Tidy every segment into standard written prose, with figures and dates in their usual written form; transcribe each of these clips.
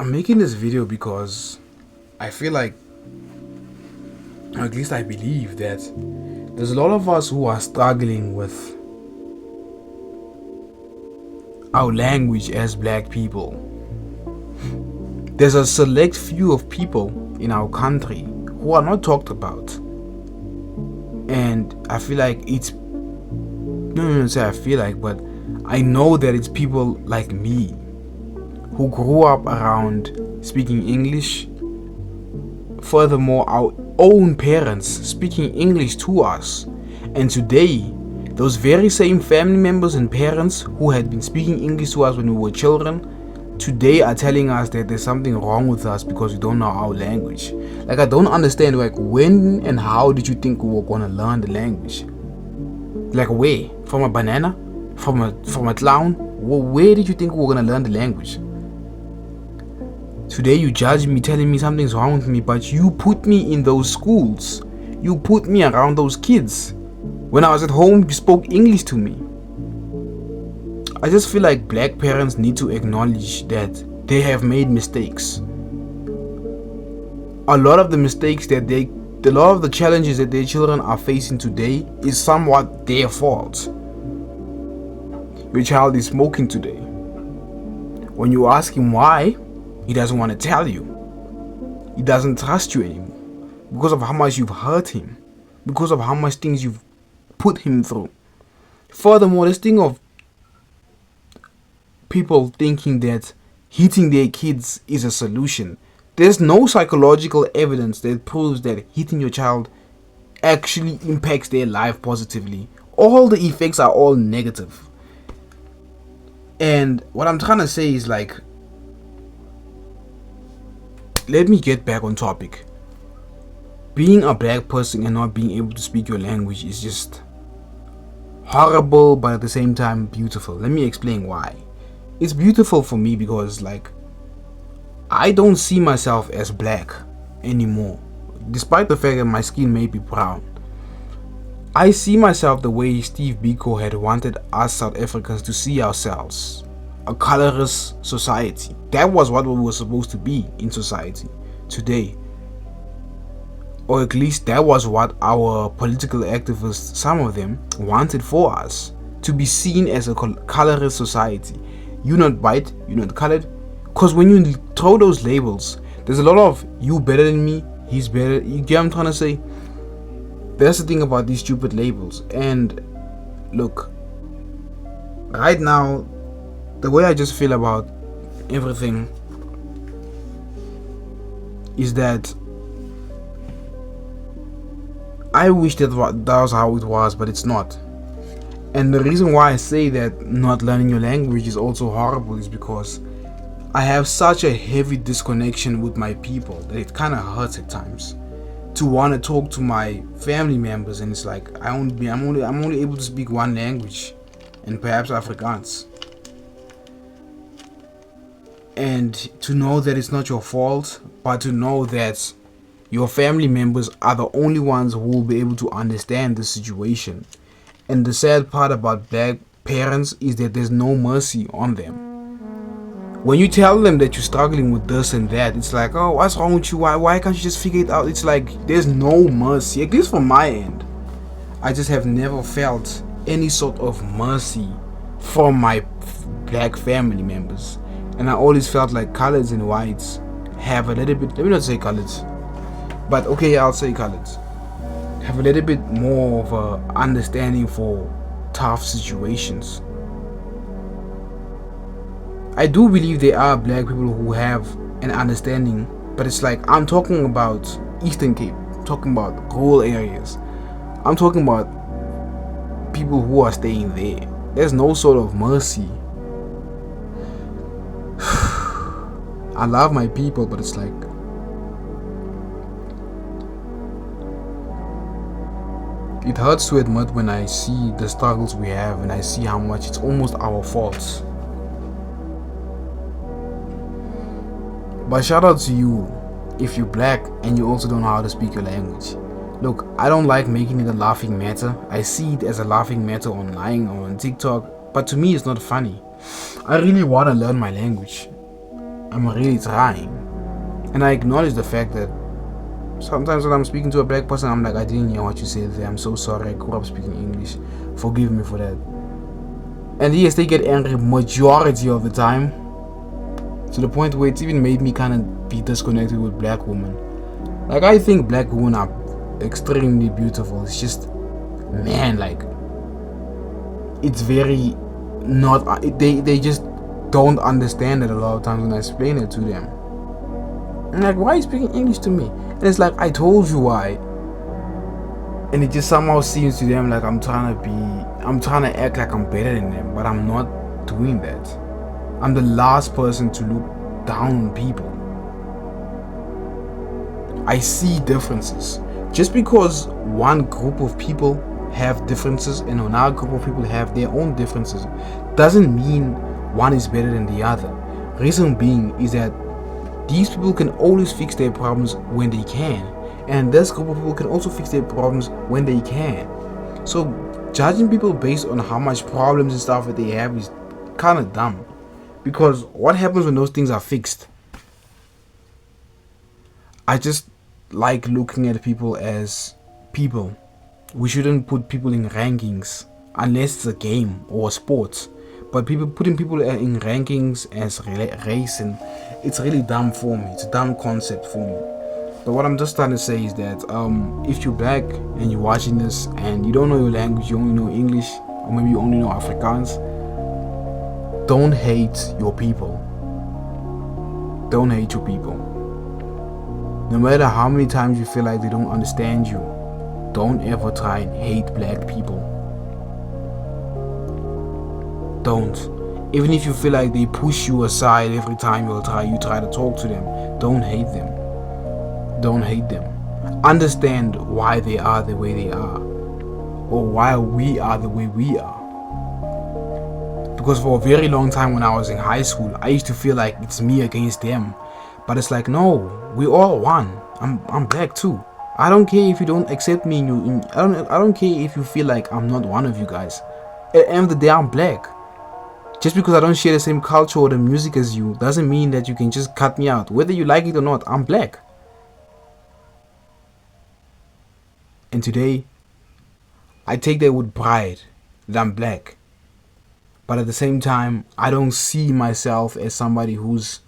I'm making this video because I feel like, or at least I believe, that there's a lot of us who are struggling with our language as black people. There's a select few of people in our country who are not talked about. And I feel like it's, no, say I feel like, but I know that it's people like me who grew up around speaking English. Furthermore, our own parents speaking English to us. And today, those very same family members and parents who had been speaking English to us when we were children, today are telling us that there's something wrong with us because we don't know our language. Like, I don't understand, like, when and how did you think we were gonna learn the language? Like, where? From a banana? From a clown? Where did you think we were gonna learn the language? Today you judge me, telling me something's wrong with me, but you put me in those schools. You put me around those kids. When I was at home, you spoke English to me. I just feel like black parents need to acknowledge that they have made mistakes. A lot of the challenges that their children are facing today is somewhat their fault. Your child is smoking today. When you ask him why, he doesn't want to tell you. He doesn't trust you anymore because of how much you've hurt him, because of how much things you've put him through. Furthermore, this thing of people thinking that hitting their kids is a solution. There's no psychological evidence that proves that hitting your child actually impacts their life positively. All the effects are all negative. And what I'm trying to say is, like, let me get back on topic. Being a black person and not being able to speak your language is just horrible, but at the same time beautiful. Let me explain why. It's beautiful for me because, like, I don't see myself as black anymore, despite the fact that my skin may be brown. I see myself the way Steve Biko had wanted us South Africans to see ourselves. A colorless society. That was what we were supposed to be in society today. Or at least that was what our political activists, some of them, wanted for us. To be seen as a colorless society. You're not white, you're not colored. Because when you throw those labels, there's a lot of you better than me, he's better. You get what I'm trying to say? That's the thing about these stupid labels. And look, right now, the way I just feel about everything is that I wish that was how it was, but it's not. And the reason why I say that not learning your language is also horrible is because I have such a heavy disconnection with my people that it kind of hurts at times to want to talk to my family members, and it's like I'm only able to speak one language, and perhaps Afrikaans. And to know that it's not your fault, but to know that your family members are the only ones who will be able to understand the situation. And the sad part about black parents is that there's no mercy on them. When you tell them that you're struggling with this and that, it's like, oh, what's wrong with you? Why can't you just figure it out? It's like there's no mercy, at least from my end. I just have never felt any sort of mercy from my black family members. And I always felt like coloreds and whites have a little bit, let me not say coloreds, but okay, I'll say coloreds, have a little bit more of a understanding for tough situations. I do believe there are black people who have an understanding, but it's like, I'm talking about Eastern Cape, I'm talking about rural areas, I'm talking about people who are staying there. There's no sort of mercy. I love my people, but it's like, it hurts to admit when I see the struggles we have and I see how much it's almost our faults. But shout out to you if you're black and you also don't know how to speak your language. Look, I don't like making it a laughing matter. I see it as a laughing matter online or on TikTok, but to me it's not funny. I really want to learn my language. I'm really trying. And I acknowledge the fact that sometimes when I'm speaking to a black person, I'm like, I didn't hear what you said there. I'm so sorry. I grew up speaking English. Forgive me for that. And yes, they get angry majority of the time, to the point where it's even made me kind of be disconnected with black women. Like, I think black women are extremely beautiful. It's just, man, like, it's very not, they just don't understand it a lot of times when I explain it to them. I'm like, why are you speaking English to me? And it's like, I told you why. And it just somehow seems to them like I'm trying to act like I'm better than them, but I'm not doing that. I'm the last person to look down on people. I see differences. Just because one group of people have differences and another group of people have their own differences doesn't mean one is better than the other. Reason being is that these people can always fix their problems when they can, and this group of people can also fix their problems when they can. So judging people based on how much problems and stuff that they have is kind of dumb, because what happens when those things are fixed? I just like looking at people as people. We shouldn't put people in rankings unless it's a game or a sport. But putting people in rankings as race, and it's really dumb for me. It's a dumb concept for me. But what I'm just trying to say is that if you're black and you're watching this and you don't know your language, you only know English, or maybe you only know Afrikaans, don't hate your people. Don't hate your people. No matter how many times you feel like they don't understand you, don't ever try and hate black people. Don't. Even if you feel like they push you aside every time you try to talk to them, don't hate them. Don't hate them. Understand why they are the way they are, or why we are the way we are. Because for a very long time when I was in high school, I used to feel like it's me against them. But it's like, no, we all one. I'm black too. I don't care if you don't accept me. I don't care if you feel like I'm not one of you guys. At the end of the day, I'm black. Just because I don't share the same culture or the music as you doesn't mean that you can just cut me out. Whether you like it or not, I'm black. And today, I take that with pride that I'm black. But at the same time, I don't see myself as somebody who's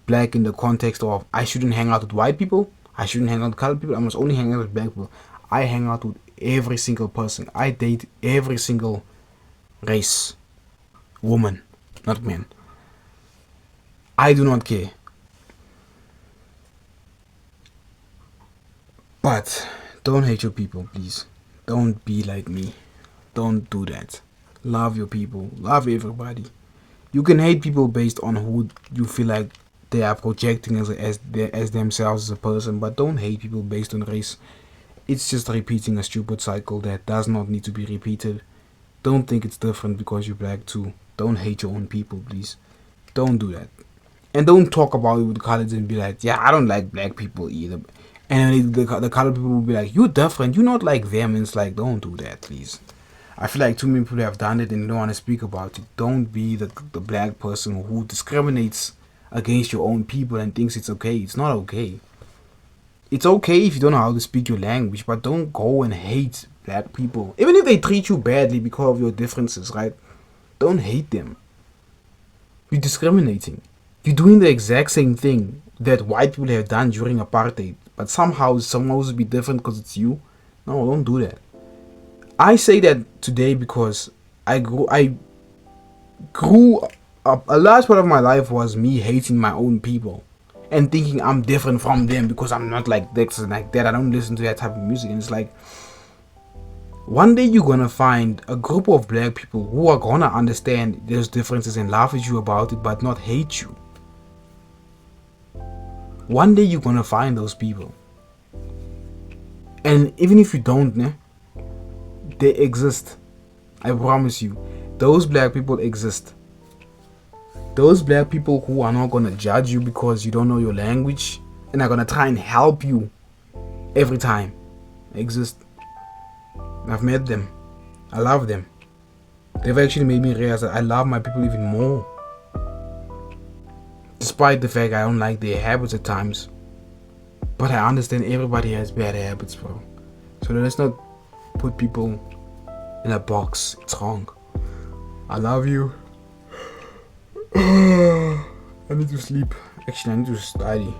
black in the context of I shouldn't hang out with white people, I shouldn't hang out with colored people, I must only hang out with black people. I hang out with every single person. I date every single race. Woman, not man. I do not care. But don't hate your people, please. Don't be like me. Don't do that. Love your people. Love everybody. You can hate people based on who you feel like they are projecting as themselves as a person, but don't hate people based on race. It's just repeating a stupid cycle that does not need to be repeated. Don't think it's different because you're black too. Don't hate your own people, please. Don't do that. And don't talk about it with colors and be like, yeah, I don't like black people either. And the colored people will be like, you're different. You're not like them. And it's like, don't do that, please. I feel like too many people have done it and don't want to speak about it. Don't be the black person who discriminates against your own people and thinks it's okay. It's not okay. It's okay if you don't know how to speak your language, but don't go and hate black people. Even if they treat you badly because of your differences, right? Don't hate them. You're discriminating. You're doing the exact same thing that white people have done during apartheid, but somehow it's supposed to be different because it's you. No, don't do that. I say that today because I grew up. A large part of my life was me hating my own people and thinking I'm different from them because I'm not like this and like that. I don't listen to that type of music. And it's like, one day you're gonna find a group of black people who are gonna understand those differences and laugh at you about it, but not hate you. One day you're gonna find those people. And even if you don't, they exist. I promise you. Those black people exist. Those black people who are not gonna judge you because you don't know your language and are gonna try and help you every time exist. I've met them. I love them. They've actually made me realize that I love my people even more. Despite the fact I don't like their habits at times. But I understand everybody has bad habits, bro. So let's not put people in a box. It's wrong. I love you. I need to sleep. Actually, I need to study.